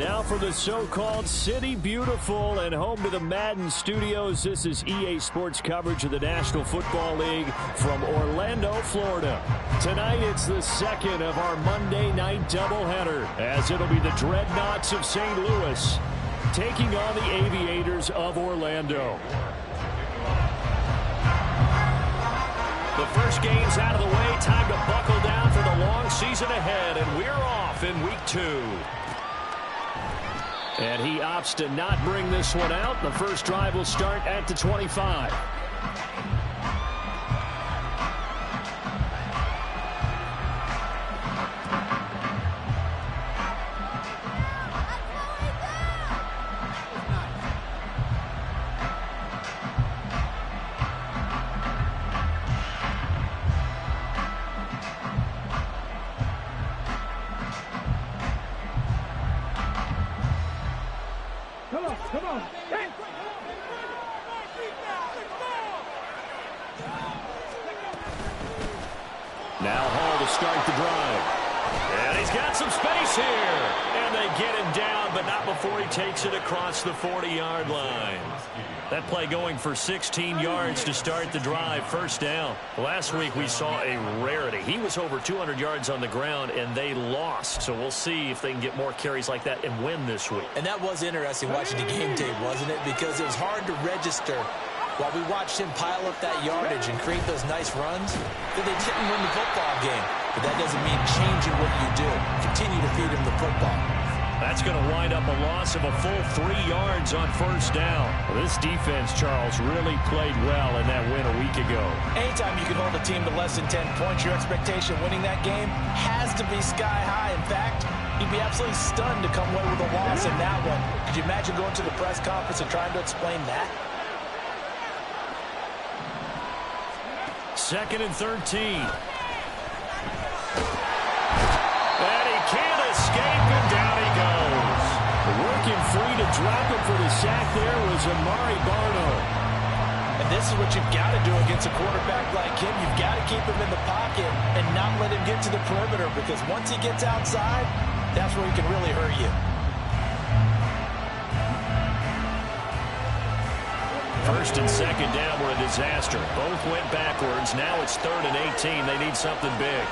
Now for the so-called City Beautiful and home to the Madden studios. This is EA Sports coverage of the National Football League from Orlando, Florida. Tonight it's the second of our Monday night doubleheader, as it'll be the Dreadnoughts of St. Louis taking on the Aviators of Orlando. The first game's out of the way. Time to buckle down for the long season ahead, and we're off in week 2. And he opts to not bring this one out. The first drive will start at the 25. Come on. Now Hall to start the drive. And he's got some space here. And they get him down, but not before he takes it across the 40-yard line. That play going for 16 yards to start the drive. First down. Last week we saw a rarity. He was over 200 yards on the ground, and they lost. So we'll see if they can get more carries like that and win this week. And that was interesting watching the game tape, wasn't it? Because it was hard to register while we watched him pile up that yardage and create those nice runs that they didn't win the football game. But that doesn't mean changing what you do. Continue to feed him the football. That's going to wind up a loss of a full 3 yards on first down. Well, this defense, Charles, really played well in that win a week ago. Anytime you can hold a team to less than 10 points, your expectation of winning that game has to be sky high. In fact, you'd be absolutely stunned to come away with a loss in that one. Could you imagine going to the press conference and trying to explain that? Second and 13. And he can't escape, and down he goes. Working free to drop him for the sack there was Amari Barno. And this is what you've got to do against a quarterback like him. You've got to keep him in the pocket and not let him get to the perimeter, because once he gets outside, that's where he can really hurt you. First and second down were a disaster. Both went backwards. Now it's 3rd and 18. They need something big.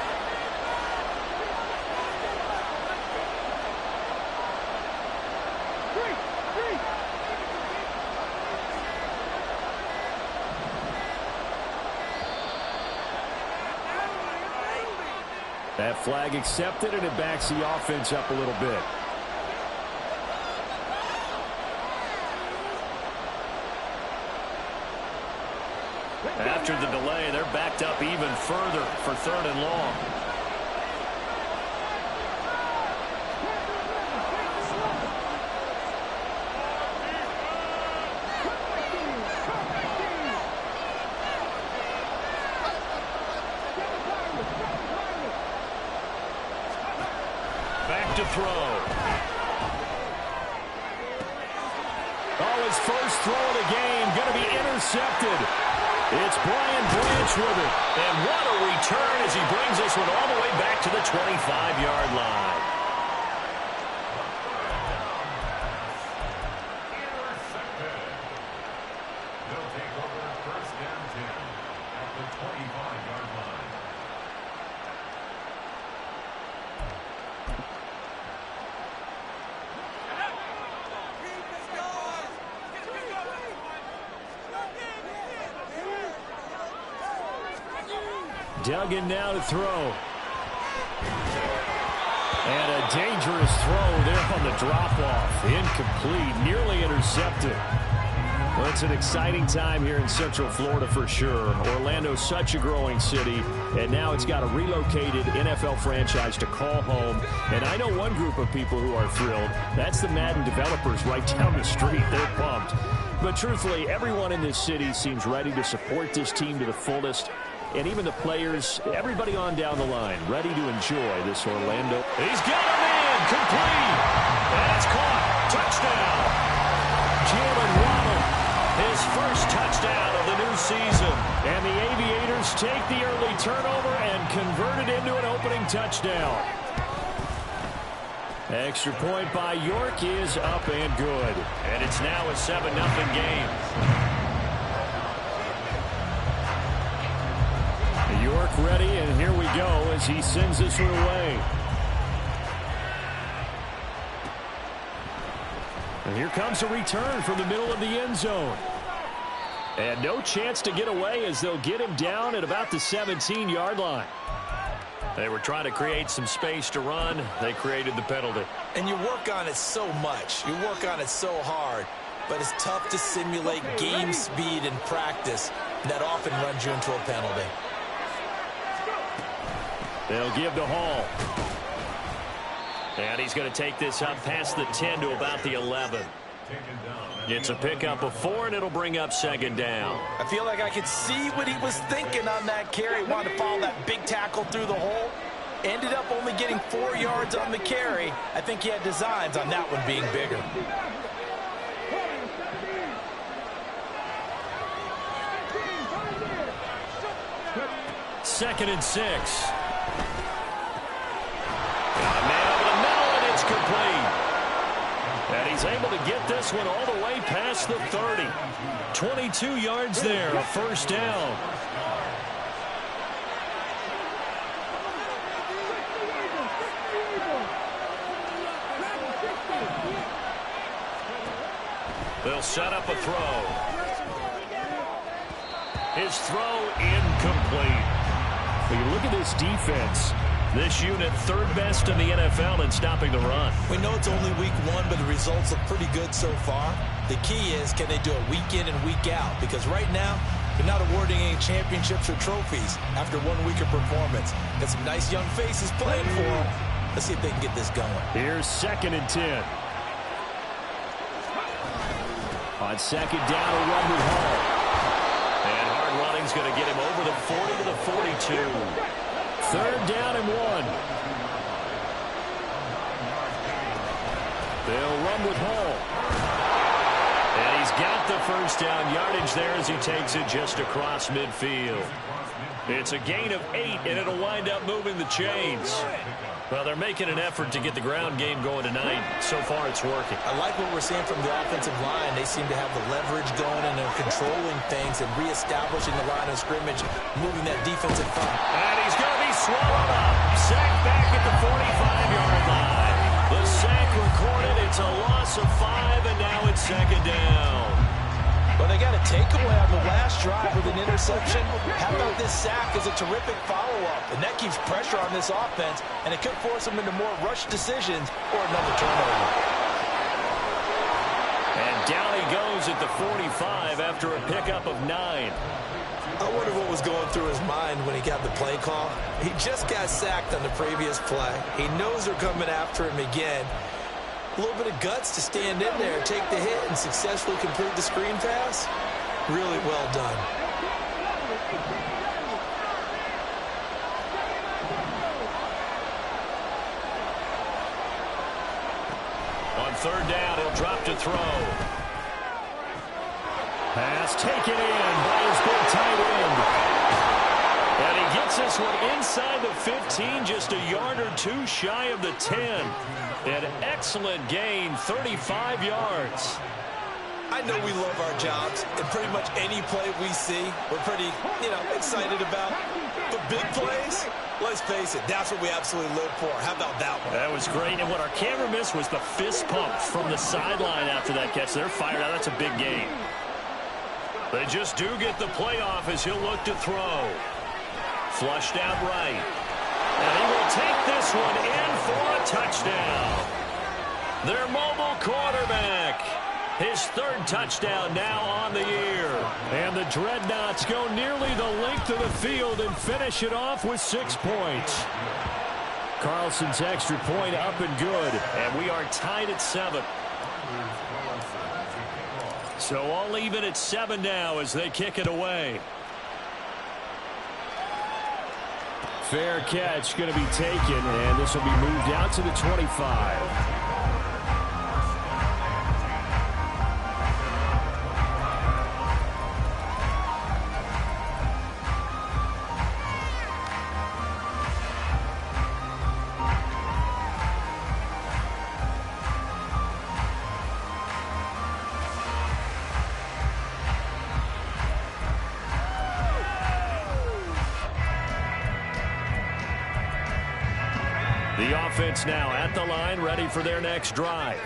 That flag accepted, and it backs the offense up a little bit. After the delay, they're backed up even further for 3rd and long. Back to throw. Oh, his first throw of the game going to be intercepted. It's Brian Branch with it. And what a return as he brings this one all the way back to the 25-yard line. They'll take over first down 10 at the 25-yard line. Duggan now to throw. And a dangerous throw there on the drop-off. Incomplete, nearly intercepted. Well, it's an exciting time here in Central Florida for sure. Orlando's such a growing city, and now it's got a relocated NFL franchise to call home. And I know one group of people who are thrilled. That's the Madden developers right down the street. They're pumped. But truthfully, everyone in this city seems ready to support this team to the fullest. And even the players, everybody on down the line, ready to enjoy this Orlando. He's got a man, complete. And it's caught. Touchdown. Jalen Waddle, his first touchdown of the new season. And the Aviators take the early turnover and convert it into an opening touchdown. Extra point by York is up and good. And it's now a 7-0 game. York ready, and here we go as he sends this one away. And here comes a return from the middle of the end zone. And no chance to get away as they'll get him down at about the 17-yard line. They were trying to create some space to run. They created the penalty. And you work on it so much. You work on it so hard. But it's tough to simulate game speed in practice. That often runs you into a penalty. They'll give to Hall. And he's going to take this up past the 10 to about the 11. It's a pickup of 4, and it'll bring up 2nd down. I feel like I could see what he was thinking on that carry. Wanted to follow that big tackle through the hole. Ended up only getting 4 yards on the carry. I think he had designs on that one being bigger. Second and 6. Got a man over the middle, and it's complete. And he's able to get this one all the way past the 30. 22 yards there, a first down. They'll set up a throw. His throw incomplete. When you look at this defense, this unit third best in the NFL in stopping the run. We know it's only week 1, but the results look pretty good so far. The key is, can they do it week in and week out? Because right now, they're not awarding any championships or trophies after 1 week of performance. Got some nice young faces playing for them. Let's see if they can get this going. Here's 2nd and 10. On 2nd down, a run with Hall. And hard running's going to get him over the 40 to the 42. 3rd down and 1. They'll run with Hall. And he's got the first down yardage there as he takes it just across midfield. It's a gain of 8, and it'll wind up moving the chains. Well, they're making an effort to get the ground game going tonight. So far, it's working. I like what we're seeing from the offensive line. They seem to have the leverage going, and they're controlling things and reestablishing the line of scrimmage, moving that defensive front. And he's going to be swallowed up. Sacked back at the 45-yard line. The sack recorded. It's a loss of 5, and now it's 2nd down. But they got a takeaway on the last drive with an interception. How about this sack as a terrific follow-up? And that keeps pressure on this offense, and it could force them into more rush decisions or another turnover. And down he goes at the 45 after a pickup of 9. I wonder what was going through his mind when he got the play call. He just got sacked on the previous play. He knows they're coming after him again. A little bit of guts to stand in there, take the hit, and successfully complete the screen pass. Really well done. On 3rd down, he'll drop to throw. Pass taken in by his big tight end. And he gets this one inside the 15, just a yard or 2 shy of the 10. An excellent gain, 35 yards. I know we love our jobs, and pretty much any play we see, we're pretty, excited about. But big plays, let's face it, that's what we absolutely live for. How about that one? That was great, and what our camera missed was the fist pump from the sideline after that catch. They're fired out. That's a big gain. They just do get the play off as he'll look to throw. Flushed out right. And he will take this one in for a touchdown. Their mobile quarterback. His 3rd touchdown now on the year. And the Dreadnoughts go nearly the length of the field and finish it off with 6 points. Carlson's extra point up and good. And we are tied at 7. So all even at 7 now as they kick it away. Fair catch going to be taken, and this will be moved out to the 25. The offense now at the line, ready for their next drive.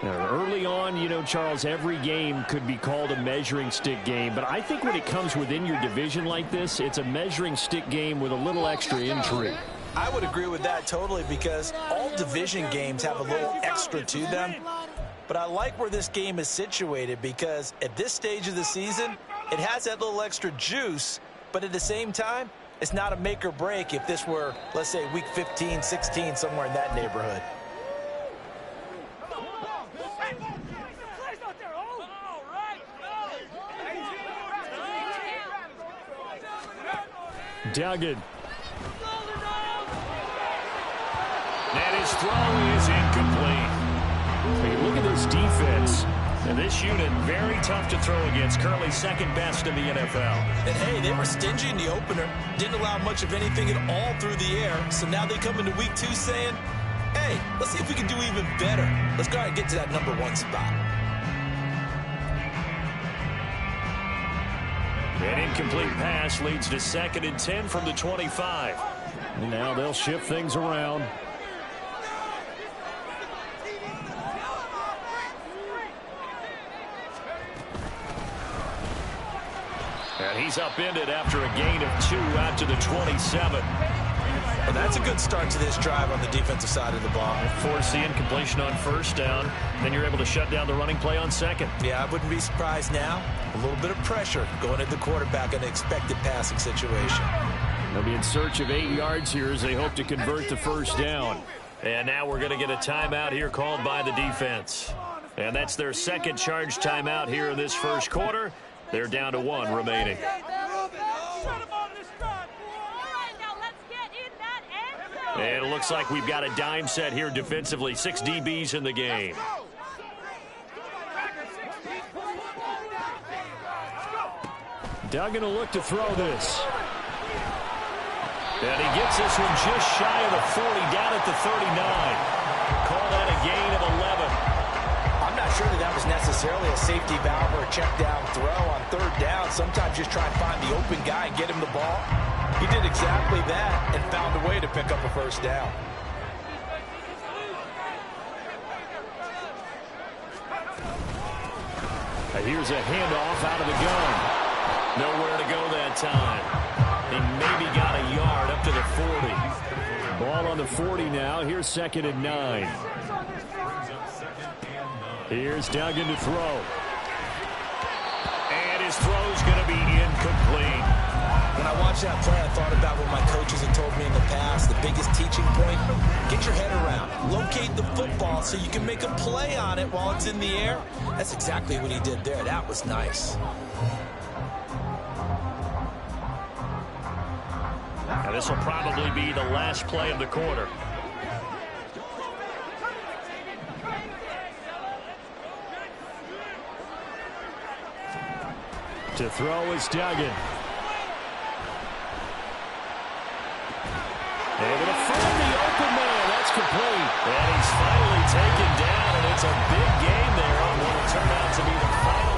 Now, early on, you know, Charles, every game could be called a measuring stick game, but I think when it comes within your division like this, it's a measuring stick game with a little extra intrigue. I would agree with that totally, because all division games have a little extra to them. But I like where this game is situated, because at this stage of the season, it has that little extra juice, but at the same time, it's not a make or break if this were, let's say, week 15, 16, somewhere in that neighborhood. Duggan. And his throw is incomplete. Hey, look at this defense. And this unit, very tough to throw against. Currently second best in the NFL. And, hey, they were stingy in the opener. Didn't allow much of anything at all through the air. So now they come into week 2 saying, hey, let's see if we can do even better. Let's go ahead and get to that #1 spot. An incomplete pass leads to 2nd and 10 from the 25. And now they'll shift things around. And he's upended after a gain of 2 out to the 27. Well, that's a good start to this drive on the defensive side of the ball. Force the incompletion on 1st down. Then you're able to shut down the running play on 2nd. Yeah, I wouldn't be surprised now. A little bit of pressure going at the quarterback in an expected passing situation. They'll be in search of 8 yards here as they hope to convert the 1st down. And now we're going to get a timeout here called by the defense. And that's their 2nd charge timeout here in this 1st quarter. They're down to 1 remaining. And it looks like we've got a dime set here defensively. 6 DBs in the game. Duggan will look to throw this. And he gets this one just shy of the 40, down at the 39. Call that a gain of 11. I'm not sure that was necessarily a safety valve or a check down throw on 3rd down. Sometimes just try and find the open guy and get him the ball. He did exactly that and found a way to pick up a 1st down. Here's a handoff out of the gun. Nowhere to go that time. He maybe got a yard up to the 40. Ball on the 40 now. Here's 2nd and 9. Here's Duggan to throw. And his throw's going to be incomplete. When I watched that play, I thought about what my coaches had told me in the past. The biggest teaching point, get your head around. Locate the football so you can make a play on it while it's in the air. That's exactly what he did there. That was nice. Now this will probably be the last play of the quarter. To throw is Duggan. Able to find the open man. That's complete. And he's finally taken down, and it's a big game there on what will turn out to be the final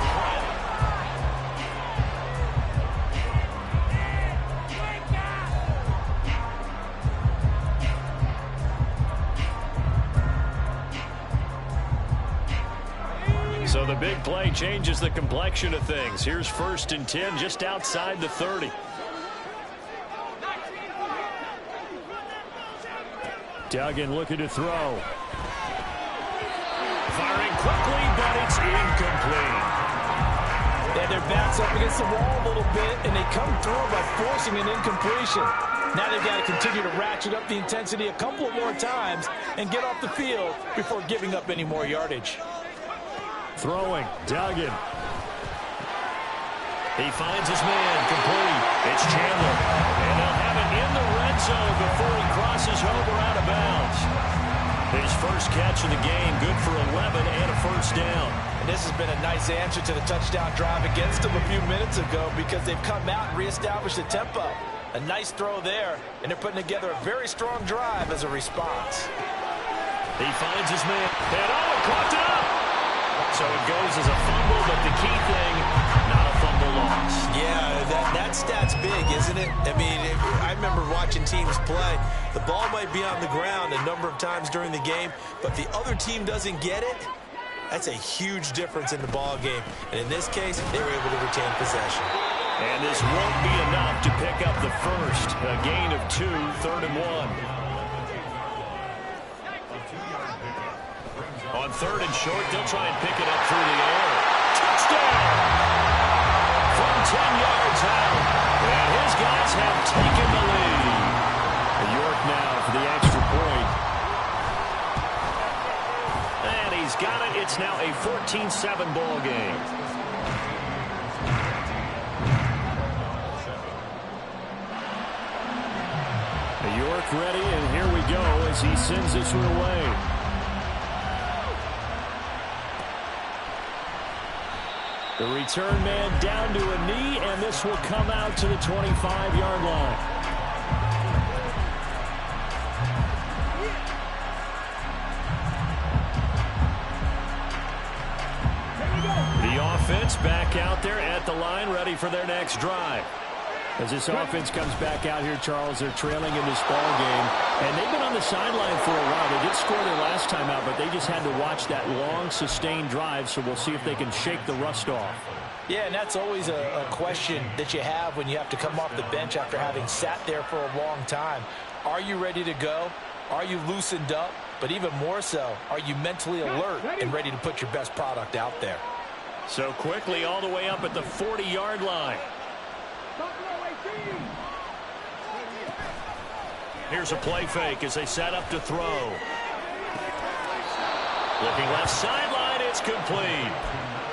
play. So the big play changes the complexion of things. Here's 1st and 10 just outside the 30. Duggan looking to throw. Firing quickly, but it's incomplete. Yeah, their back's up against the wall a little bit, and they come through by forcing an incompletion. Now they've got to continue to ratchet up the intensity a couple of more times and get off the field before giving up any more yardage. Throwing, Duggan. He finds his man, complete. It's Chandler. And they'll have it in the red zone before he crosses over out of bounds. His first catch of the game, good for 11 and a 1st down. And this has been a nice answer to the touchdown drive against them a few minutes ago, because they've come out and reestablished the tempo. A nice throw there, and they're putting together a very strong drive as a response. He finds his man, and oh, he caught it up. So it goes as a fumble, but the key thing, not a fumble loss. Yeah, that stat's big, isn't it? I mean, I remember watching teams play. The ball might be on the ground a number of times during the game, but the other team doesn't get it. That's a huge difference in the ball game. And in this case, they were able to retain possession. And this won't be enough to pick up the first. A gain of 2, 3rd and 1. On 3rd and short, they'll try and pick it up through the air. Touchdown! From 10 yards out. And his guys have taken the lead. York now for the extra point. And he's got it. It's now a 14-7 ball game. York ready, and here we go as he sends this one away. The return man down to a knee, and this will come out to the 25-yard line. The offense back out there at the line, ready for their next drive. As this offense comes back out here, Charles, they're trailing in this ball game. And they've been on the sideline for a while. They did score their last time out, but they just had to watch that long, sustained drive. So we'll see if they can shake the rust off. Yeah, and that's always a question that you have when you have to come off the bench after having sat there for a long time. Are you ready to go? Are you loosened up? But even more so, are you mentally alert and ready to put your best product out there? So quickly all the way up at the 40-yard line. Here's a play fake as they set up to throw. Looking left sideline, it's complete.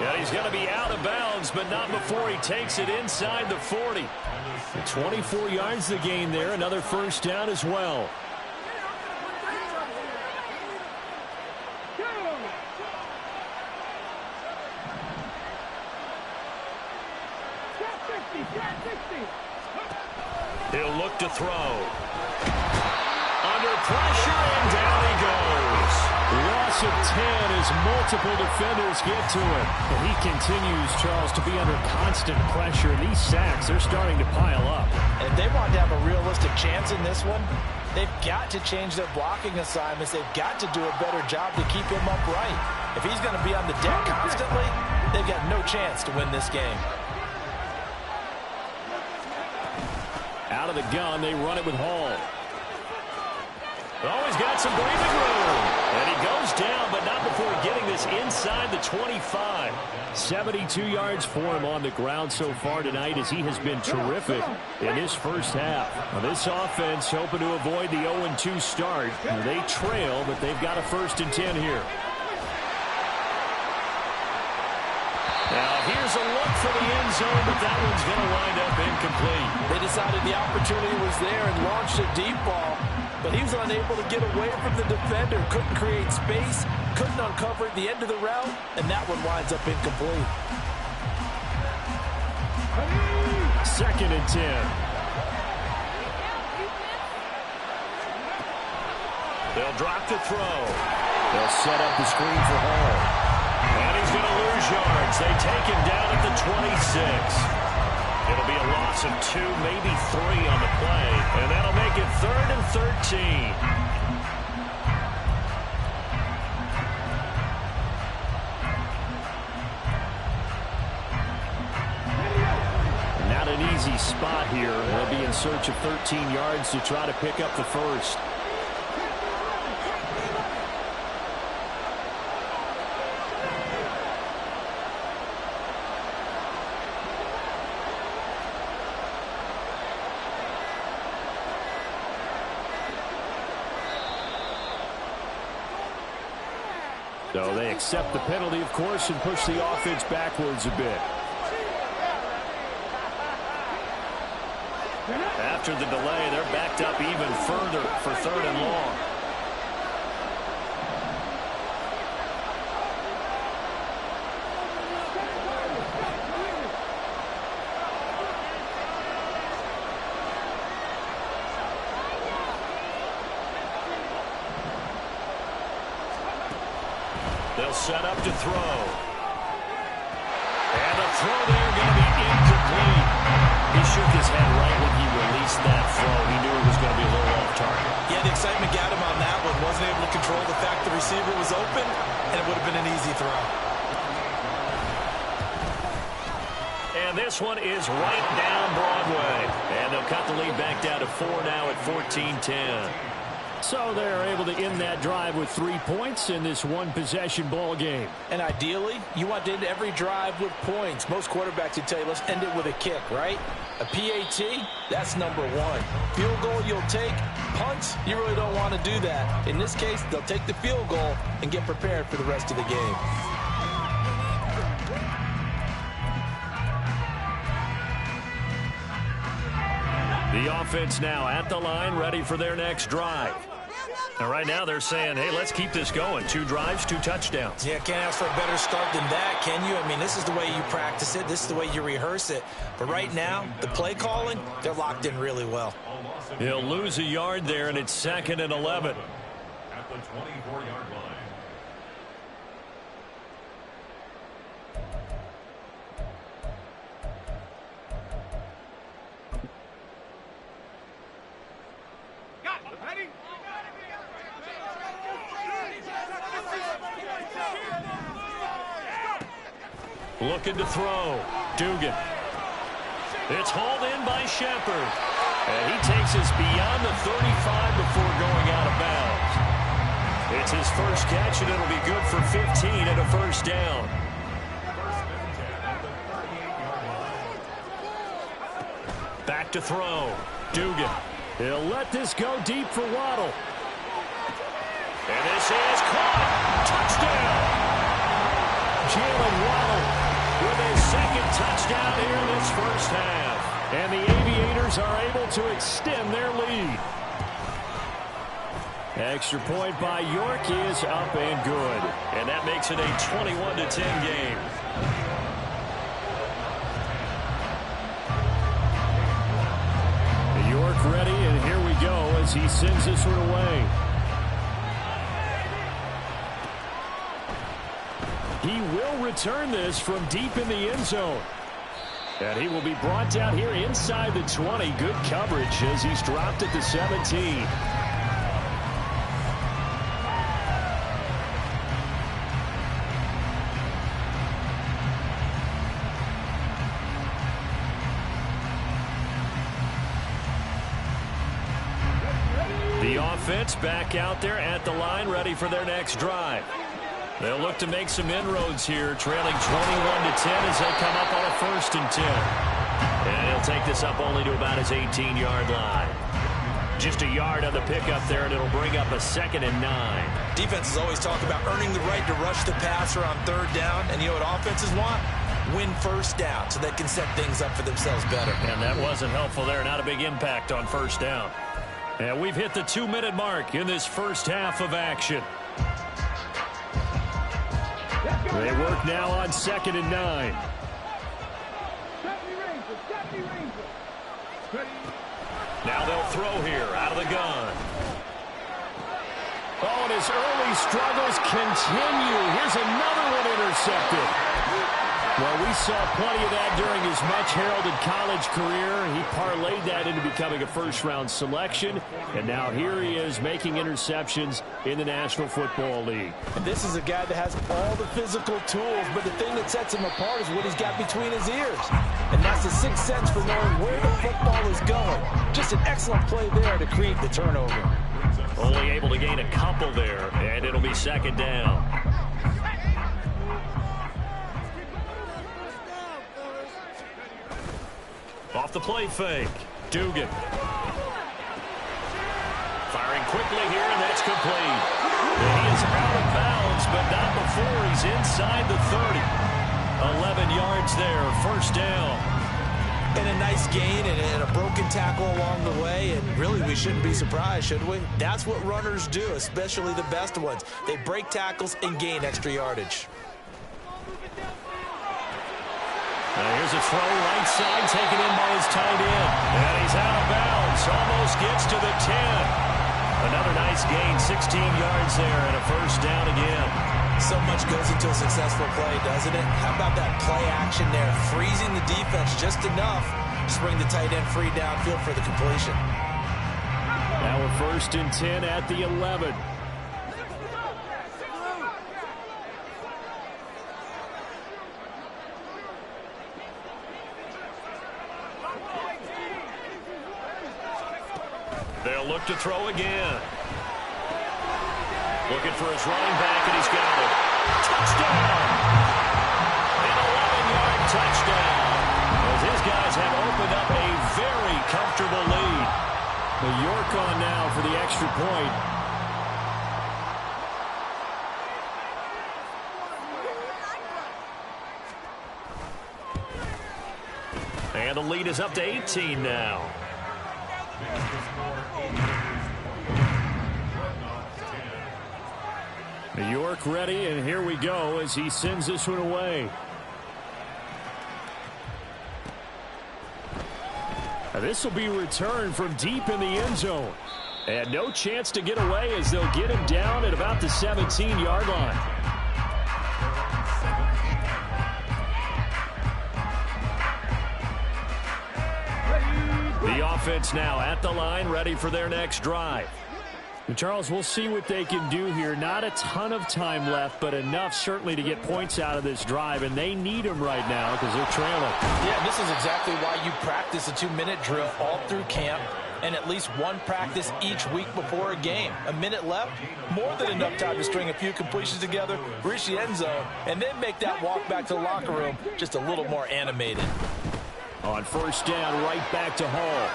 Yeah, he's going to be out of bounds, but not before he takes it inside the 40. 24 yards the gain there, another first down as well. He'll look to throw. Under pressure, and down he goes. Loss of 10 as multiple defenders get to it. But he continues, Charles, to be under constant pressure. And these sacks, they're starting to pile up. And if they want to have a realistic chance in this one, they've got to change their blocking assignments. They've got to do a better job to keep him upright. If he's going to be on the deck constantly, they've got no chance to win this game. Out of the gun, they run it with Hall. Oh, he's got some breathing room. And he goes down, but not before getting this inside the 25. 72 yards for him on the ground so far tonight as he has been terrific in this first half. Now, this offense hoping to avoid the 0-2 start. They trail, but they've got a 1st and 10 here. Now, here's a look for the end zone, but that one's going to wind up incomplete. They decided the opportunity was there and launched a deep ball, but he was unable to get away from the defender, couldn't create space, couldn't uncover the end of the route, and that one winds up incomplete. 2nd and 10. They'll drop the throw. They'll set up the screen for Hall. And he's going to lose yards. They take him down at the 26. It'll be a loss of 2, maybe 3 on the play. And that'll make it 3rd and 13. Not an easy spot here. They'll be in search of 13 yards to try to pick up the first. So they accept the penalty, of course, and push the offense backwards a bit. After the delay, they're backed up even further for 3rd and long. They'll set up to throw. And the throw there going to be incomplete. lead. He shook his head right when he released that throw. He knew it was going to be a little off target. Yeah, the excitement got him on that one. Wasn't able to control the fact the receiver was open, and it would have been an easy throw. And this one is right down Broadway. And they'll cut the lead back down to 4 now at 14-10. So they're able to end that drive with 3 points in this one-possession ball game. And ideally, you want to end every drive with points. Most quarterbacks would tell you, let's end it with a kick, right? A PAT, that's number one. Field goal you'll take. Punts, you really don't want to do that. In this case, they'll take the field goal and get prepared for the rest of the game. The offense now at the line, ready for their next drive. And right now they're saying, hey, let's keep this going. 2 drives, 2 touchdowns. Yeah, can't ask for a better start than that, can you? I mean, this is the way you practice it. This is the way you rehearse it. But right now, the play calling, they're locked in really well. He'll lose a yard there, and it's 2nd and 11. At the 24-yard line. Looking to throw. Dugan. It's hauled in by Shepard. And he takes us beyond the 35 before going out of bounds. It's his first catch, and it'll be good for 15 and a first down. Back to throw. Dugan. He'll let this go deep for Waddle. And this is caught. Touchdown. Jalen Waddle with his 2nd touchdown here in this first half. And the Aviators are able to extend their lead. Extra point by York is up and good. And that makes it a 21-10 game. York ready, and here we go as he sends this one away. He will return this from deep in the end zone. And he will be brought down here inside the 20. Good coverage as he's dropped at the 17. The offense back out there at the line, ready for their next drive. They'll look to make some inroads here, trailing 21-10 as they come up on a 1st and 10. And he'll take this up only to about his 18-yard line. Just a yard on the pickup there, and it'll bring up a 2nd and 9. Defenses always talk about earning the right to rush the passer on 3rd down. And you know what offenses want? Win 1st down so they can set things up for themselves better. And that wasn't helpful there. Not a big impact on 1st down. And we've hit the 2-minute mark in this first half of action. They work now on 2nd and 9. Now they'll throw here out of the gun. Oh, and his early struggles continue. Here's another one intercepted. Well, we saw plenty of that during his much-heralded college career. He parlayed that into becoming a first-round selection, and now here he is making interceptions in the National Football League. And this is a guy that has all the physical tools, but the thing that sets him apart is what he's got between his ears. And that's the 6th sense for knowing where the football is going. Just an excellent play there to create the turnover. Only able to gain a couple there, and it'll be 2nd down. Off the play fake. Dugan. Firing quickly here, and that's complete. He is out of bounds, but not before he's inside the 30. 11 yards there, 1st down. And a nice gain and a broken tackle along the way. And really, we shouldn't be surprised, should we? That's what runners do, especially the best ones. They break tackles and gain extra yardage. Now here's a throw right side taken in by his tight end. And he's out of bounds. Almost gets to the 10. Another nice gain, 16 yards there and a 1st down again. So much goes into a successful play, doesn't it? How about that play action there, freezing the defense just enough to bring the tight end free downfield for the completion. Now we're 1st and 10 at the 11. They'll look to throw again. Looking for his running back, and he's got it. Touchdown! An 11-yard touchdown. As his guys have opened up a very comfortable lead. The York on now for the extra point. And the lead is up to 18 now. New York ready, and here we go as he sends this one away. This will be returned from deep in the end zone. And no chance to get away as they'll get him down at about the 17-yard line. The offense now at the line, ready for their next drive. And Charles, we'll see what they can do here. Not a ton of time left, but enough certainly to get points out of this drive, and they need them right now because they're trailing. Yeah, this is exactly why you practice a 2-minute drill all through camp and at least one practice each week before a game. A minute left, more than enough time to string a few completions together, reach the end zone, and then make that walk back to the locker room just a little more animated. On 1st down, right back to Hall.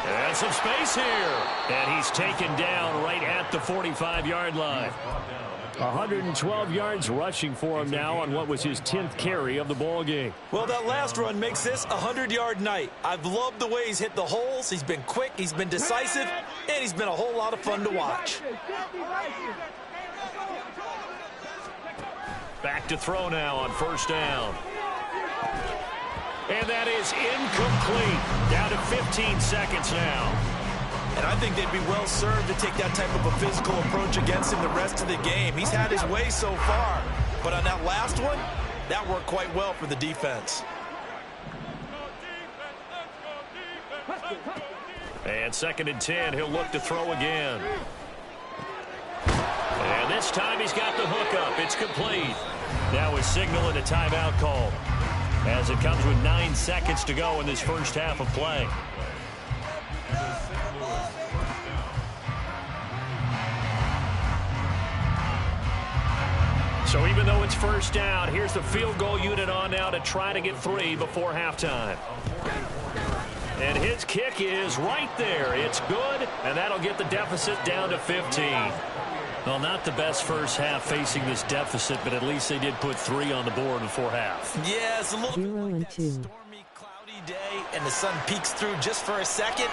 And some space here. And he's taken down right at the 45-yard line. 112 yards rushing for him now on what was his 10th carry of the ball game. Well, that last run makes this a 100-yard night. I've loved the way he's hit the holes. He's been quick, he's been decisive, and he's been a whole lot of fun to watch. Back to throw now on 1st down. And that is incomplete. Down to 15 seconds now. And I think they'd be well served to take that type of a physical approach against him the rest of the game. He's had his way so far. But on that last one, that worked quite well for the defense. And 2nd and 10, he'll look to throw again. And this time he's got the hook up. It's complete. Now he's signaling a timeout call, as it comes with 9 seconds to go in this first half of play. So even though it's 1st down, here's the field goal unit on now to try to get 3 before halftime. And his kick is right there. It's good, and that'll get the deficit down to 15. Well, not the best first half facing this deficit, but at least they did put 3 on the board before half. Yeah, it's a little bit like that stormy, cloudy day, and the sun peeks through just for a second.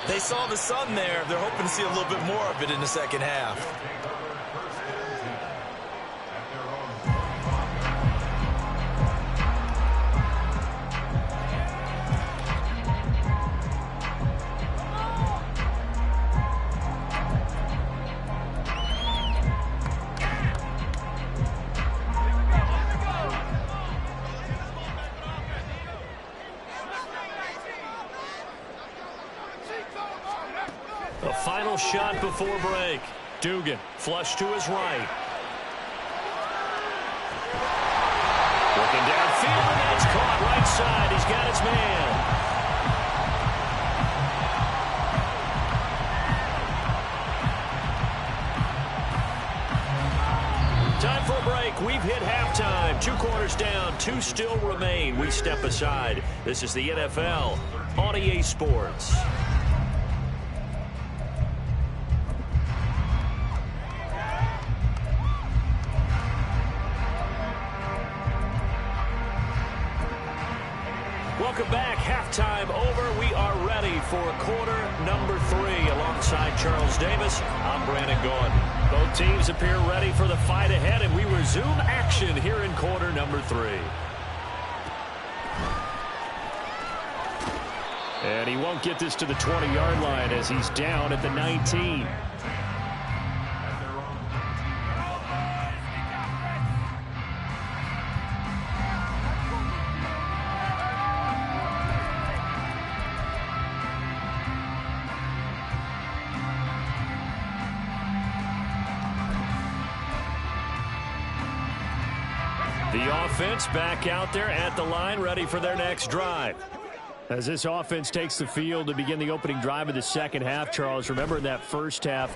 They saw the sun there. They're hoping to see a little bit more of it in the second half. The final shot before break. Dugan, flush to his right. Looking downfield, and that's caught right side. He's got his man. Time for a break. We've hit halftime. 2 quarters down, 2 still remain. We step aside. This is the NFL on EA Sports. Welcome back. Halftime over. We are ready for quarter number 3. Alongside Charles Davis, I'm Brandon Gordon. Both teams appear ready for the fight ahead, and we resume action here in quarter number 3. And he won't get this to the 20-yard line as he's down at the 19. The offense back out there at the line, ready for their next drive. As this offense takes the field to begin the opening drive of the second half, Charles, remember in that first half,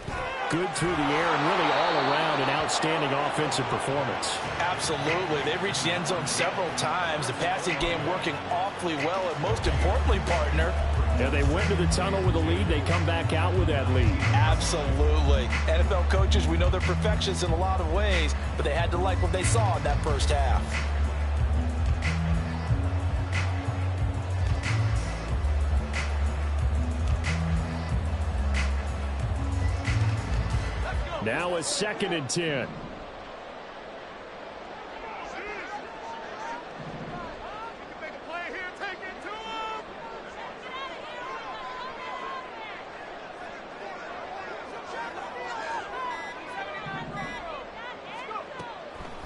good through the air and really all around an outstanding offensive performance. Absolutely. They reached the end zone several times. The passing game working awfully well, and most importantly, partner, yeah, they went to the tunnel with a lead. They come back out with that lead. Absolutely. NFL coaches, we know they're perfectionists in a lot of ways, but they had to like what they saw in that first half. Now a 2nd and 10.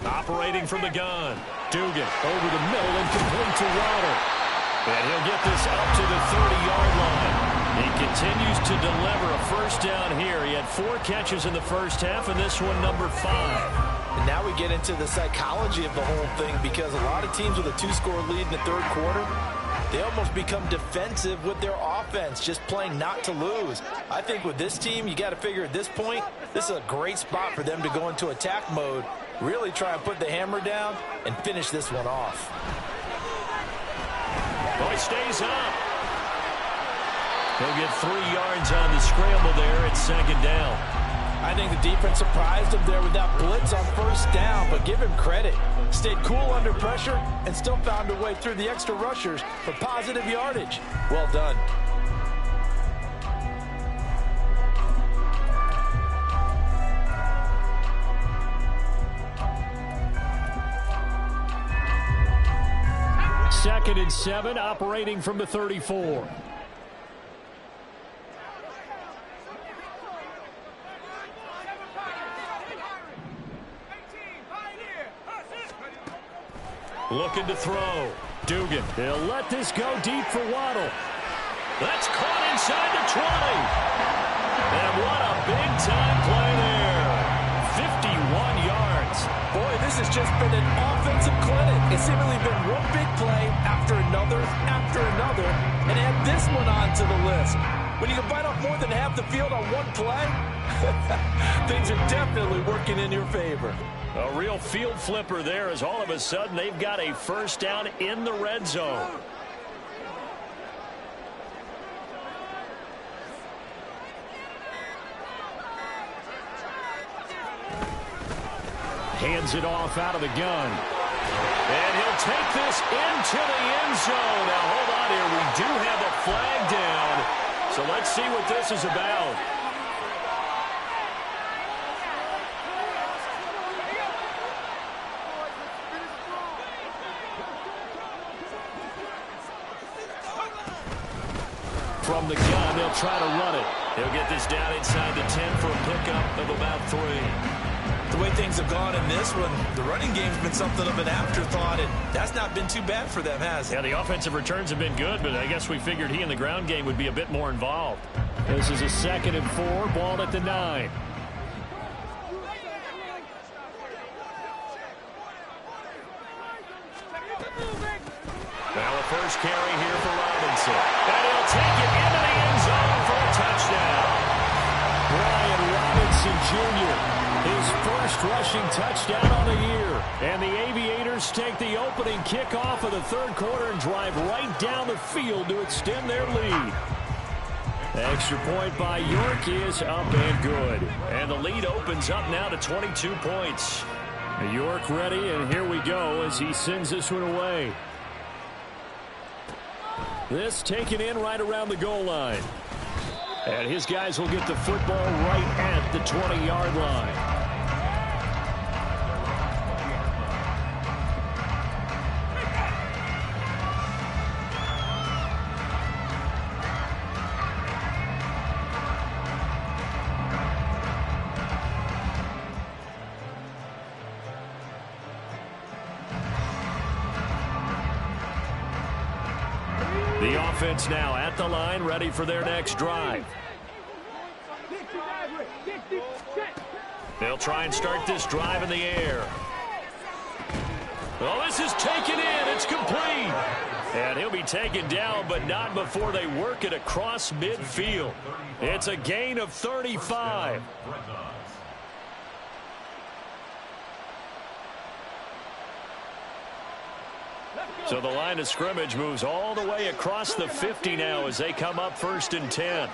Operating from the gun. Dugan over the middle and complete to Waddle. And he'll get this up to the 30-yard line. He continues to deliver a first down here. He had 4 catches in the first half, and this one number 5. And now we get into the psychology of the whole thing, because a lot of teams with a 2-score lead in the third quarter, they almost become defensive with their offense, just playing not to lose. I think with this team, you got to figure at this point, this is a great spot for them to go into attack mode, really try and put the hammer down and finish this one off. Boy stays up. He'll get 3 yards on the scramble there at 2nd down. I think the defense surprised him there with that blitz on first down, but give him credit. Stayed cool under pressure and still found a way through the extra rushers for positive yardage. Well done. Second and 7, operating from the 34. Looking to throw. Dugan. They'll let this go deep for Waddle. That's caught inside the 20. And what a big-time play there. 51 yards. Boy, this has just been an offensive clinic. It's seemingly been one big play after another, and add this one onto the list. When you can bite off more than half the field on one play, things are definitely working in your favor. A real field flipper there, as all of a sudden they've got a first down in the red zone. Hands it off out of the gun. And he'll take this into the end zone. Now, hold on here. We do have a flag down. So let's see what this is about. From the gun, they'll try to run it. He'll get this down inside the 10 for a pickup of about 3. The way things have gone in this one, the running game's been something of an afterthought, and that's not been too bad for them, has it? Yeah, the offensive returns have been good, but I guess we figured he in the ground game would be a bit more involved. This is a 2nd and 4, ball at the 9. Now a first carry here for Robinson. And he'll take it into the end zone for a touchdown. Brian Robinson Jr., his first rushing touchdown on the year. And the Aviators take the opening kickoff of the third quarter and drive right down the field to extend their lead. Extra point by York is up and good. And the lead opens up now to 22 points. York ready, and here we go as he sends this one away. This taken in right around the goal line. And his guys will get the football right at the 20-yard line. The offense now at the line, ready for their next drive. They'll try and start this drive in the air. Well, this is taken in. It's complete. And he'll be taken down, but not before they work it across midfield. It's a gain of 35. So the line of scrimmage moves all the way across the 50 now as they come up 1st and 10.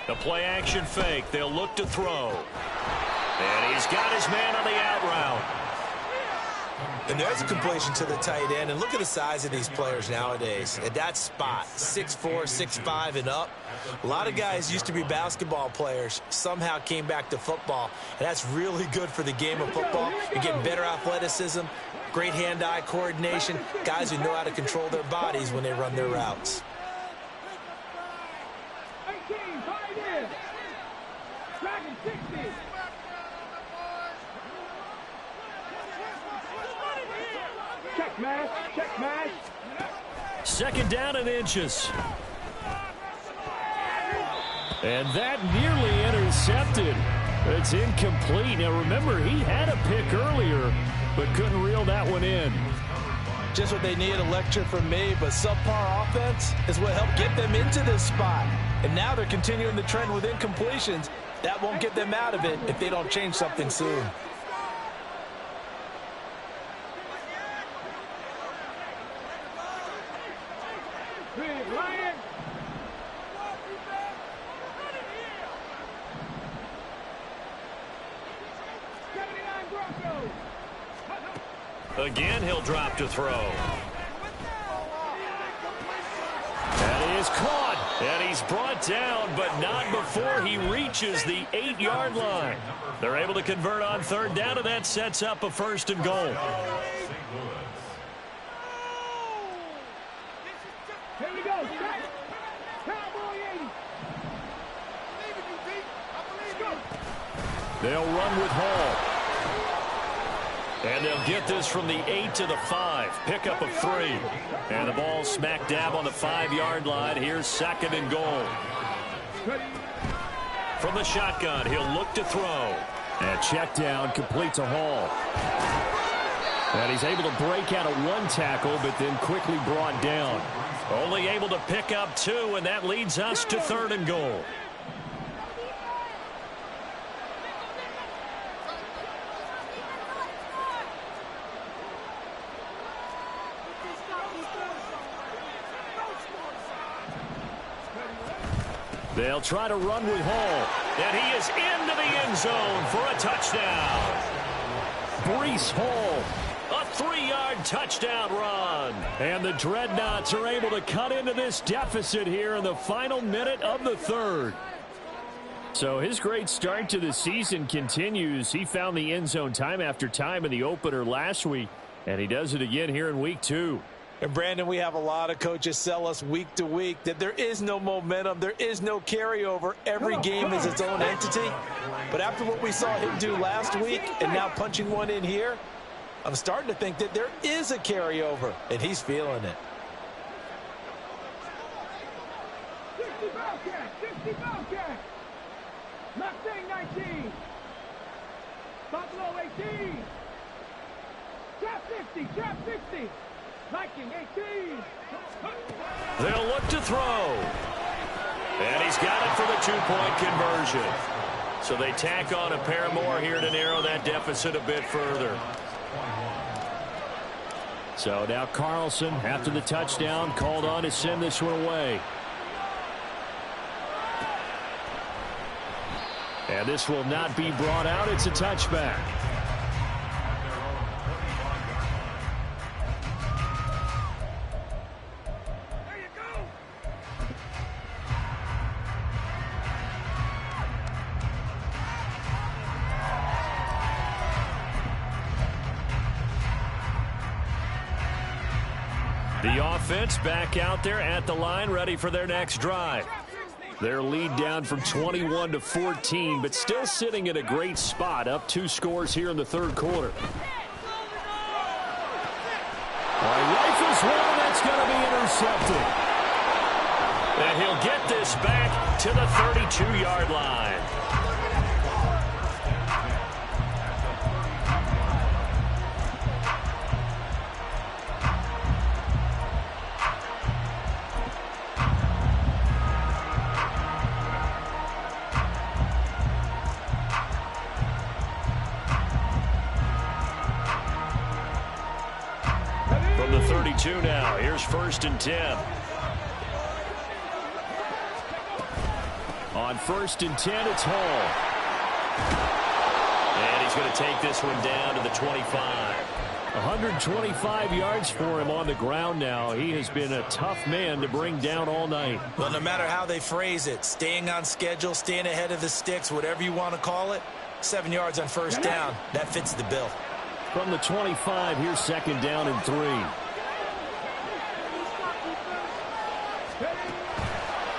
The play action fake. They'll look to throw. And he's got his man on the out route. And there's a completion to the tight end. And look at the size of these players nowadays. At that spot, 6'4", 6'5", and up. A lot of guys used to be basketball players, somehow came back to football. And that's really good for the game of football. You're getting better athleticism, great hand-eye coordination, guys who know how to control their bodies when they run their routes. Check match. 2nd down and inches. And that nearly intercepted. It's incomplete. Now remember, he had a pick earlier, but couldn't reel that one in. Just what they need, a lecture from me, but subpar offense is what helped get them into this spot. And now they're continuing the trend with incompletions. That won't get them out of it if they don't change something soon. Again, he'll drop to throw. That is caught. And he's brought down, but not before he reaches the 8-yard line. They're able to convert on 3rd down, and that sets up a 1st and goal. Here we go. Cowboy 80. They'll run with Hall. And they'll get this from the 8 to the 5. Pickup of 3. And the ball smack dab on the 5-yard line. Here's 2nd and goal. From the shotgun, he'll look to throw. And check down, complete to Hall. And he's able to break out of 1 tackle, but then quickly brought down. Only able to pick up 2, and that leads us to 3rd and goal. They'll try to run with Hall. And he is into the end zone for a touchdown. Breece Hall, a 3-yard touchdown run. And the Dreadnoughts are able to cut into this deficit here in the final minute of the 3rd. So his great start to the season continues. He found the end zone time after time in the opener last week, and he does it again here in week 2. And, Brandon, we have a lot of coaches sell us week to week that there is no momentum, there is no carryover. Every game is its own entity. But after what we saw him do last week and now punching one in here, I'm starting to think that there is a carryover, and he's feeling it. 60 Bobcat. Mustang 19. Buffalo 18. Trap 50. Viking 18. They'll look to throw. And he's got it for the 2-point conversion. So they tack on a pair more here to narrow that deficit a bit further. So now Carlson, after the touchdown, called on to send this one away. And this will not be brought out. It's a touchback. The offense back out there at the line, ready for their next drive. Their lead down from 21 to 14, but still sitting in a great spot, up 2 scores here in the 3rd quarter. Rifles one, that's going to be intercepted. And he'll get this back to the 32-yard line. 32 now. Here's 1st and 10. On 1st and 10, it's Hall. And he's going to take this one down to the 25. 125 yards for him on the ground now. He has been a tough man to bring down all night. Well, no matter how they phrase it, staying on schedule, staying ahead of the sticks, whatever you want to call it, 7 yards on 1st down, that fits the bill. From the 25, here's 2nd down and 3.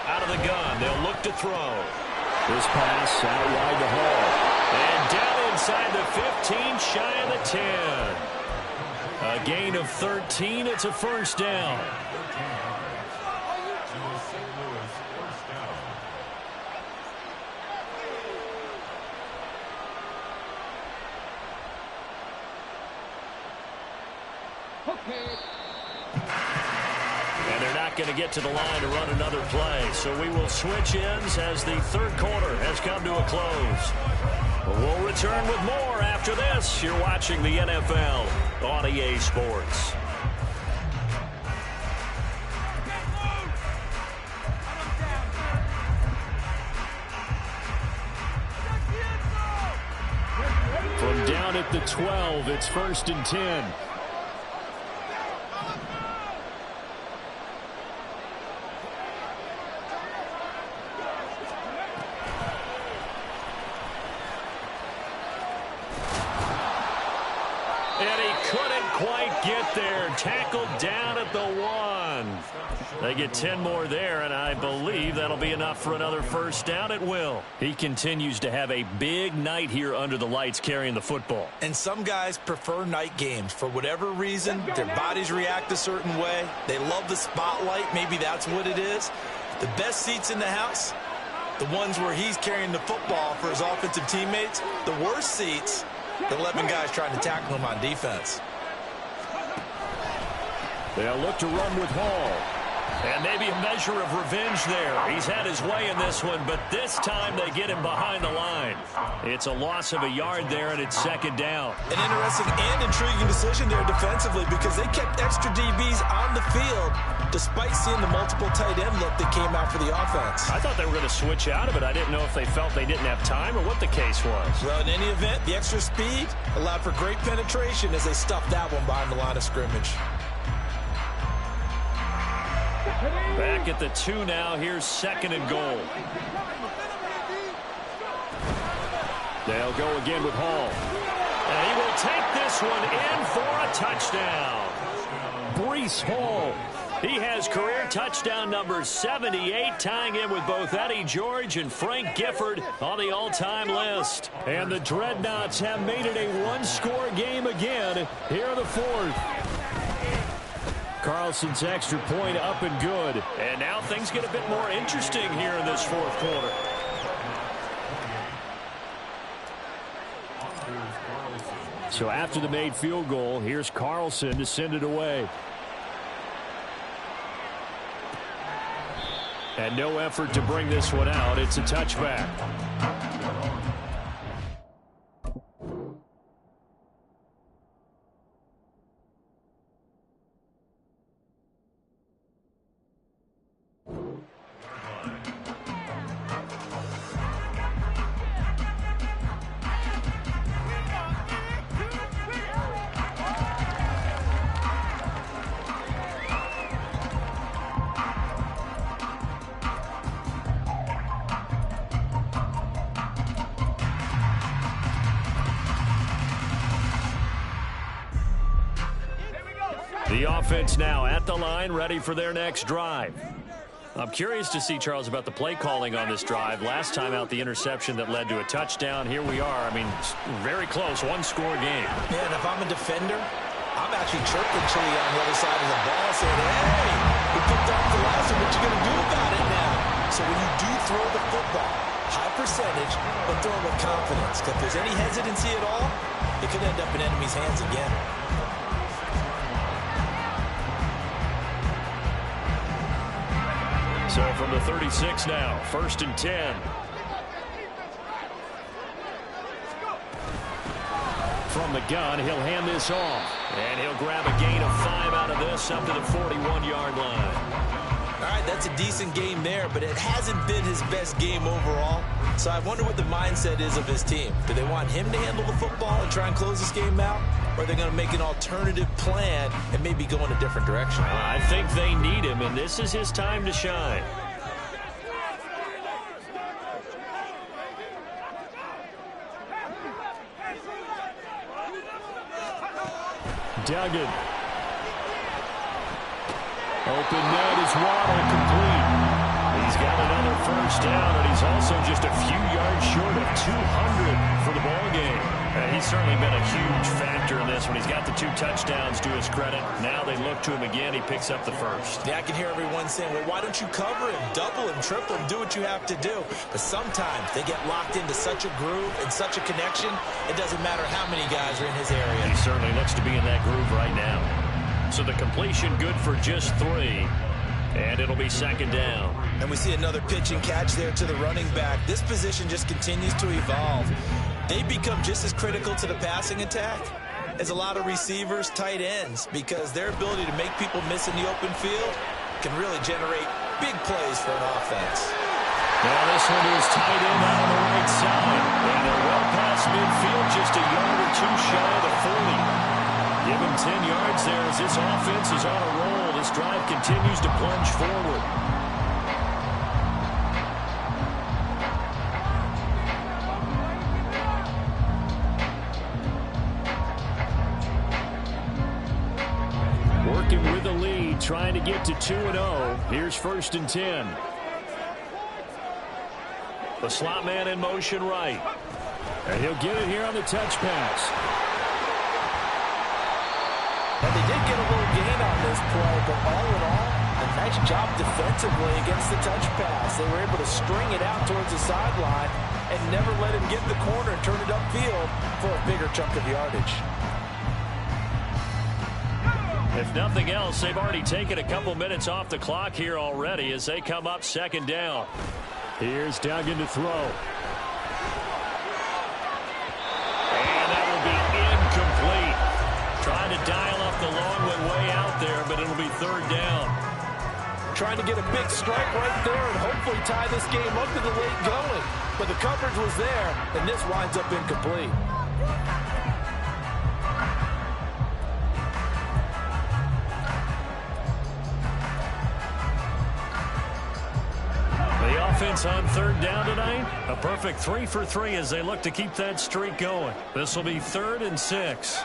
Out of the gun, they'll look to throw. This pass out wide to Hall. And down inside the 15, shy of the 10. A gain of 13. It's a 1st down. And they're not going to get to the line to run another play. So we will switch ends as the 3rd quarter has come to a close. We'll return with more after this. You're watching the NFL on EA Sports. From down at the 12, it's 1st and 10. And he couldn't quite get there. Tackled down at the 1. They get 10 more there, and I believe that'll be enough for another 1st down. It will. He continues to have a big night here under the lights carrying the football. And some guys prefer night games. For whatever reason, their bodies react a certain way. They love the spotlight. Maybe that's what it is. The best seats in the house, the ones where he's carrying the football for his offensive teammates. The worst seats, the 11 guys trying to tackle him on defense. They'll look to run with Hall. And maybe a measure of revenge there. He's had his way in this one, but this time they get him behind the line. It's a loss of a yard there, and it's 2nd down. An interesting and intriguing decision there defensively because they kept extra DBs on the field despite seeing the multiple tight end look that came out for the offense. I thought they were going to switch out of it. I didn't know if they felt they didn't have time or what the case was. Well, in any event, the extra speed allowed for great penetration as they stuffed that one behind the line of scrimmage. Back at the 2 now. Here's 2nd and goal. They'll go again with Hall. And he will take this one in for a touchdown. Breece Hall. He has career touchdown number 78, tying in with both Eddie George and Frank Gifford on the all-time list. And the Dreadnoughts have made it a one-score game again here in the 4th. Carlson's extra point up and good. And now things get a bit more interesting here in this 4th quarter. So after the made field goal, here's Carlson to send it away. And no effort to bring this one out. It's a touchback. The offense now at the line, ready for their next drive. I'm curious to see, Charles, about the play calling on this drive. Last time out, the interception that led to a touchdown. Here we are. I mean, very close, one-score game. Yeah, and if I'm a defender, I'm actually chirping Chili on the other side of the ball, saying, hey, we picked off the last one. What you going to do about it now? So when you do throw the football, high percentage, but throw it with confidence. Because if there's any hesitancy at all, it could end up in enemy's hands again. So from the 36 now, 1st and 10. from the gun. He'll hand this off. And he'll grab a gain of 5 out of this up to the 41-yard line. All right, that's a decent game there, but it hasn't been his best game overall. So I wonder what the mindset is of his team. Do they want him to handle the football and try and close this game out? Or are they going to make an alternative plan and maybe go in a different direction? I think they need him, and this is his time to shine. Duggan. Open net is Waddle, complete. He's got another first down, and he's also just a few yards short of 200 for the ball game. He's certainly been a huge factor in this one. He's got the 2 touchdowns to his credit. Now they look to him again. He picks up the first. Yeah, I can hear everyone saying, well, why don't you cover him, double him, triple him, do what you have to do. But sometimes they get locked into such a groove and such a connection, it doesn't matter how many guys are in his area. He certainly looks to be in that groove right now. So the completion good for just 3. And it'll be second down. And we see another pitch and catch there to the running back. This position just continues to evolve. They become just as critical to the passing attack as a lot of receivers, tight ends, because their ability to make people miss in the open field can really generate big plays for an offense. Now this one is tight end out on the right side. And they're well past midfield, just a yard or 2 shy of the 40. Give him 10 yards there as this offense is on a roll. This drive continues to plunge forward. Working with the lead, trying to get to 2-0. Here's 1st and 10. The slot man in motion right. And he'll get it here on the touch pass. And they did get a little gain on this play, but all in all, a nice job defensively against the touch pass. They were able to string it out towards the sideline and never let him get in the corner and turn it upfield for a bigger chunk of yardage. If nothing else, they've already taken a couple minutes off the clock here already as they come up second down. Here's Duggan to throw. And that will be incomplete. Trying to dial up the long one way out there, but it'll be 3rd down. Trying to get a big strike right there and hopefully tie this game up to the late going. But the coverage was there, and this winds up incomplete. The offense on 3rd down tonight, a perfect 3 for 3 as they look to keep that streak going. This will be 3rd and 6.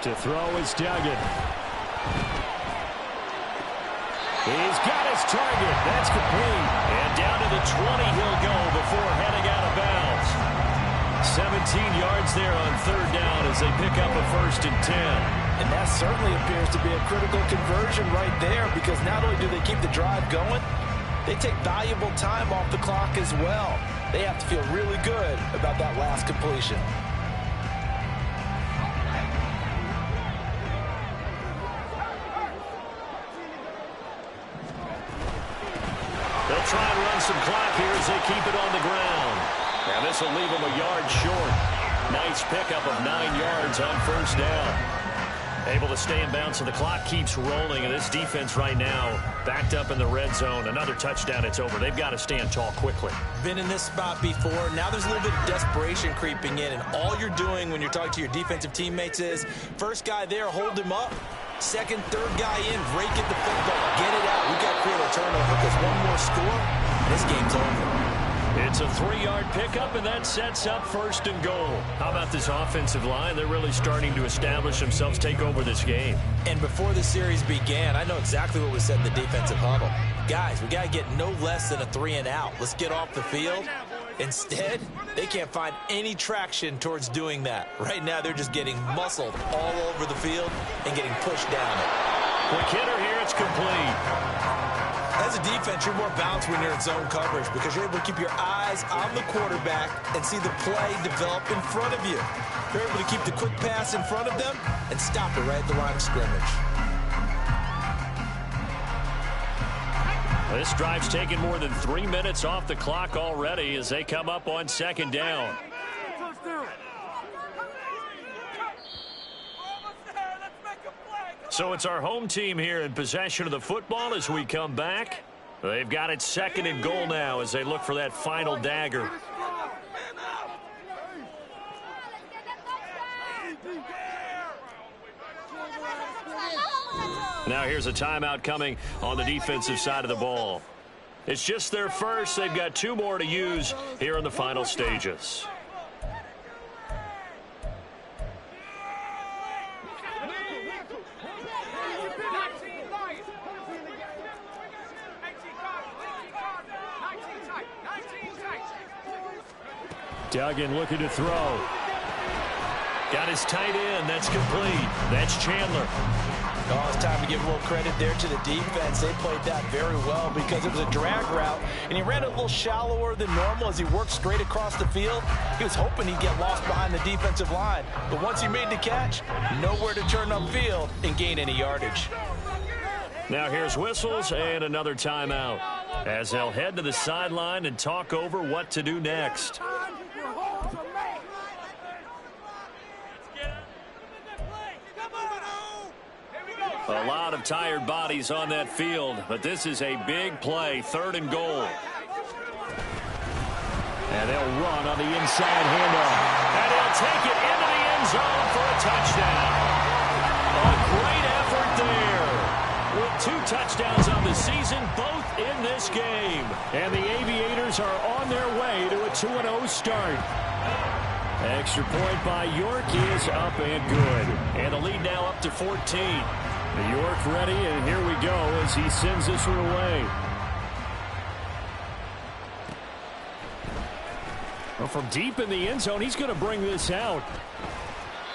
To throw is Duggan. He's got his target. That's complete. And down to the 20 he'll go before heading out of bounds. 17 yards there on 3rd down as they pick up a 1st and 10. And that certainly appears to be a critical conversion right there, because not only do they keep the drive going, they take valuable time off the clock as well. They have to feel really good about that last completion. They'll try and run some clock here as they keep it on the ground. And this will leave them a yard short. Nice pickup of 9 yards on 1st down. Able to stay in bounds, so the clock keeps rolling. And this defense right now backed up in the red zone. Another touchdown, it's over. They've got to stand tall quickly. Been in this spot before. Now there's a little bit of desperation creeping in. And all you're doing when you're talking to your defensive teammates is, first guy there, hold him up. Second, third guy in, rake at the football. Get it out. We've got to create a turnover because one more score, and this game's over. It's a 3-yard pickup, and that sets up 1st and goal. How about this offensive line? They're really starting to establish themselves, take over this game. And before the series began, I know exactly what was said in the defensive huddle. Guys, we got to get no less than a 3-and-out. Let's get off the field. Instead, they can't find any traction towards doing that. Right now, they're just getting muscled all over the field and getting pushed down it. Quick hitter here, it's complete. As a defense, you're more balanced when you're in zone coverage because you're able to keep your eyes on the quarterback and see the play develop in front of you. You're able to keep the quick pass in front of them and stop it right at the line of scrimmage. This drive's taken more than 3 minutes off the clock already as they come up on 2nd down. So it's our home team here in possession of the football as we come back. They've got it 2nd and goal now as they look for that final dagger. Now here's a timeout coming on the defensive side of the ball. It's just their first. They've got 2 more to use here in the final stages. Duggan looking to throw. Got his tight end. That's complete. That's Chandler. Oh, it's time to give a little credit there to the defense. They played that very well because it was a drag route, and he ran it a little shallower than normal as he worked straight across the field. He was hoping he'd get lost behind the defensive line, but once he made the catch, nowhere to turn upfield and gain any yardage. Now here's whistles and another timeout as they'll head to the sideline and talk over what to do next. A lot of tired bodies on that field, but this is a big play, 3rd and goal. And they'll run on the inside handoff. And he'll take it into the end zone for a touchdown. A great effort there. With 2 touchdowns on the season, both in this game. And the Aviators are on their way to a 2-0 start. Extra point by York is up and good. And the lead now up to 14. York ready, and here we go as he sends this one away. Well, from deep in the end zone, he's going to bring this out.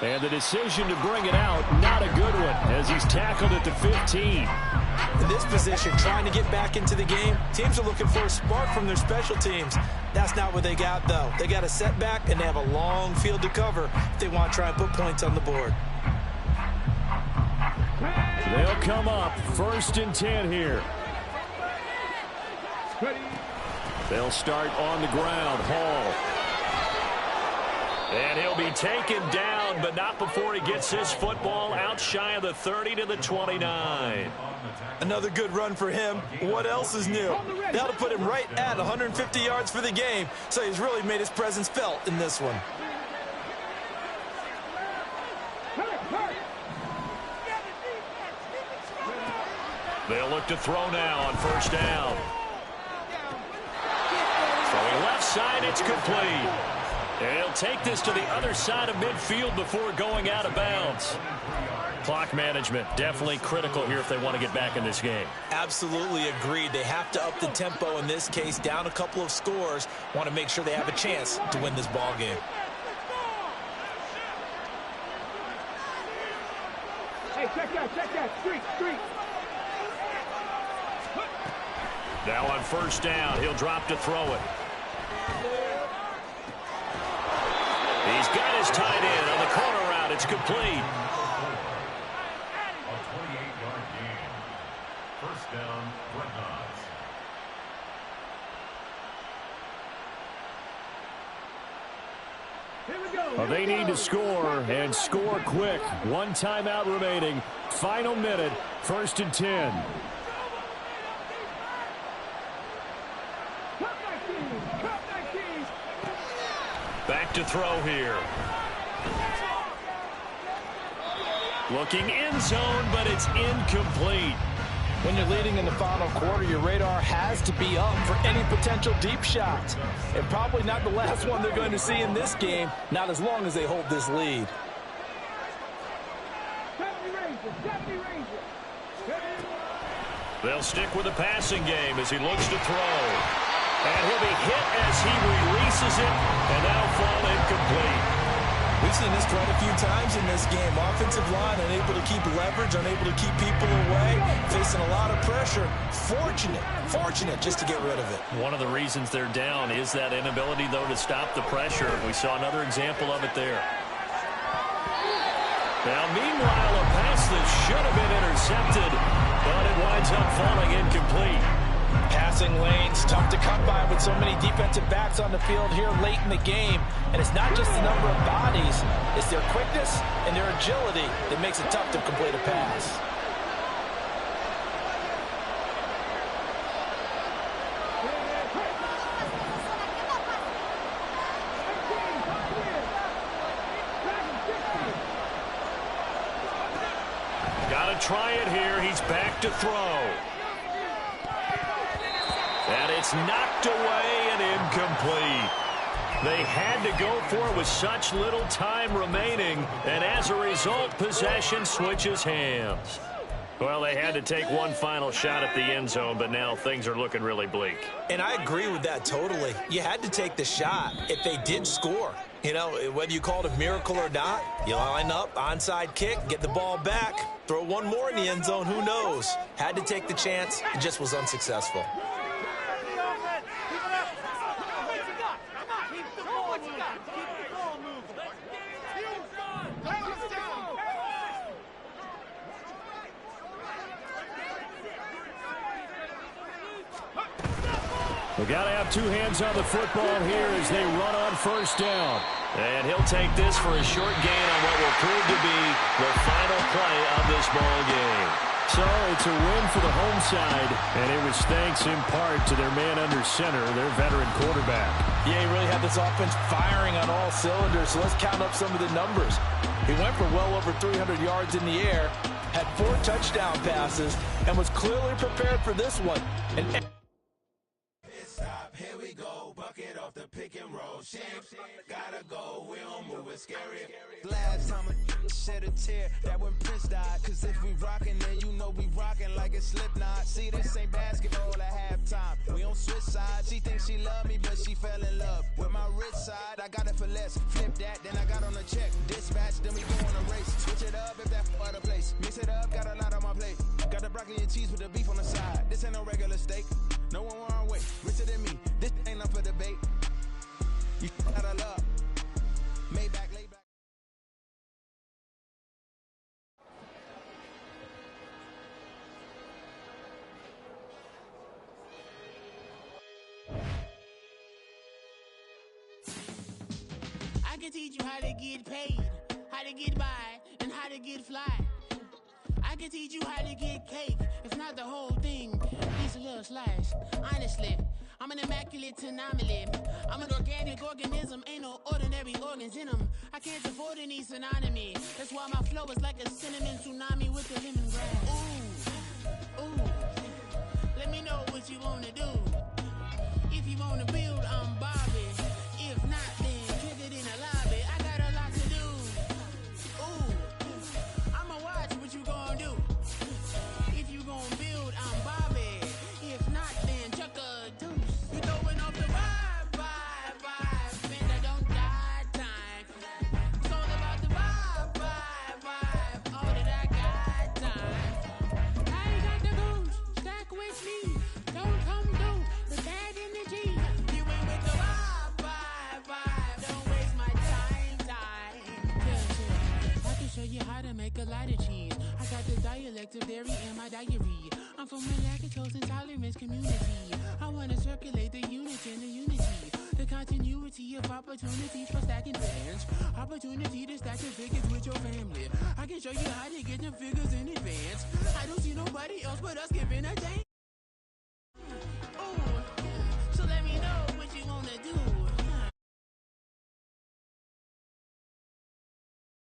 And the decision to bring it out, not a good one, as he's tackled at the 15. In this position, trying to get back into the game, teams are looking for a spark from their special teams. That's not what they got, though. They got a setback, and they have a long field to cover if they want to try and put points on the board. They'll come up 1st and 10 here. They'll start on the ground. Hall. And he'll be taken down, but not before he gets this football out shy of the 30 to the 29. Another good run for him. What else is new? That'll put him right at 150 yards for the game, so he's really made his presence felt in this one. They'll look to throw now on 1st down. Throwing left side, it's complete. And he'll take this to the other side of midfield before going out of bounds. Clock management, definitely critical here if they want to get back in this game. Absolutely agreed. They have to up the tempo in this case, down a couple of scores. Want to make sure they have a chance to win this ball game. Hey, check that. Street. Now on 1st down, he'll drop to throw it. He's got his tight end on the corner route. It's complete. A 28-yard gain. 1st down, Dreadnoughts. Here we go. Well, they need to score, and score quick. 1 timeout remaining. Final minute, 1st and 10. Back to throw here. Looking end zone, but it's incomplete. When you're leading in the final quarter, your radar has to be up for any potential deep shots. And probably not the last one they're going to see in this game, not as long as they hold this lead. 70 Rangers. They'll stick with the passing game as he looks to throw. And he'll be hit as he releases it, and that'll fall incomplete. We've seen this quite a few times in this game. Offensive line unable to keep leverage, unable to keep people away, facing a lot of pressure. Fortunate just to get rid of it. One of the reasons they're down is that inability, though, to stop the pressure. We saw another example of it there. Now, meanwhile, a pass that should have been intercepted, but it winds up falling incomplete. Passing lanes, tough to come by with so many defensive backs on the field here late in the game. And it's not just the number of bodies, it's their quickness and their agility that makes it tough to complete a pass. to try it here. He's back to throw. And it's knocked away and incomplete. They had to go for it with such little time remaining, and as a result, possession switches hands. Well, they had to take one final shot at the end zone, but now things are looking really bleak. And I agree with that totally. You had to take the shot if they did score. You know, whether you call it a miracle or not, you line up, onside kick, get the ball back, throw one more in the end zone, who knows? Had to take the chance, it just was unsuccessful. They got to have two hands on the football here as they run on first down. And he'll take this for a short gain on what will prove to be the final play of this ball game. So it's a win for the home side, and it was thanks in part to their man under center, their veteran quarterback. Yeah, he really had this offense firing on all cylinders, so let's count up some of the numbers. He went for well over 300 yards in the air, had 4 touchdown passes, and was clearly prepared for this one. Here we go, bucket off the pick and roll. Shit, gotta go, we don't move it scary. Last time I shed a tear, that when Prince died. Cause if we rockin', then you know we rockin' like a Slipknot. See, this ain't basketball at halftime. We on switch sides. She thinks she love me, but she fell in love with my rich side. I got it for less. Flip that, then I got on a check. Dispatch, then we go on a race. Switch it up if that other place. Mix it up, got a lot on my plate. Got the broccoli and cheese with the beef on the side. This ain't no regular steak. No one wrong way. Richer than me. This ain't up for debate. You gotta love. Maybach, lay back. I can teach you how to get paid, how to get by, and how to get fly. I can teach you how to get cake, if not the whole thing, at least a little slice. Honestly, I'm an immaculate anomaly. I'm an organic organism, ain't no ordinary organs in them. I can't afford any synonymy. That's why my flow is like a cinnamon tsunami with the lemongrass. Ooh, ooh. Let me know what you wanna do. If you wanna build, I'm Bobby. If not, then kick it in the lobby. I got a lot to do. Ooh, I'ma watch what you gonna do. If you gonna build, I'm Bobby. If not, then chuck a deuce. You throwing off the vibe, and I don't die time. It's all about the vibe, all that I got time. I ain't got the goose, stack with me. Don't come through the bad energy. You ain't with the vibe, don't waste my time. Yeah, I can show you how to make a lot of cheese. I got the dialect of dairy in my diary. I'm from a lactose intolerance community. I wanna circulate the unity and the unity. The continuity of opportunities for stacking bands. Opportunity to stack the figures with your family. I can show you how to get them figures in advance. I don't see nobody else but us get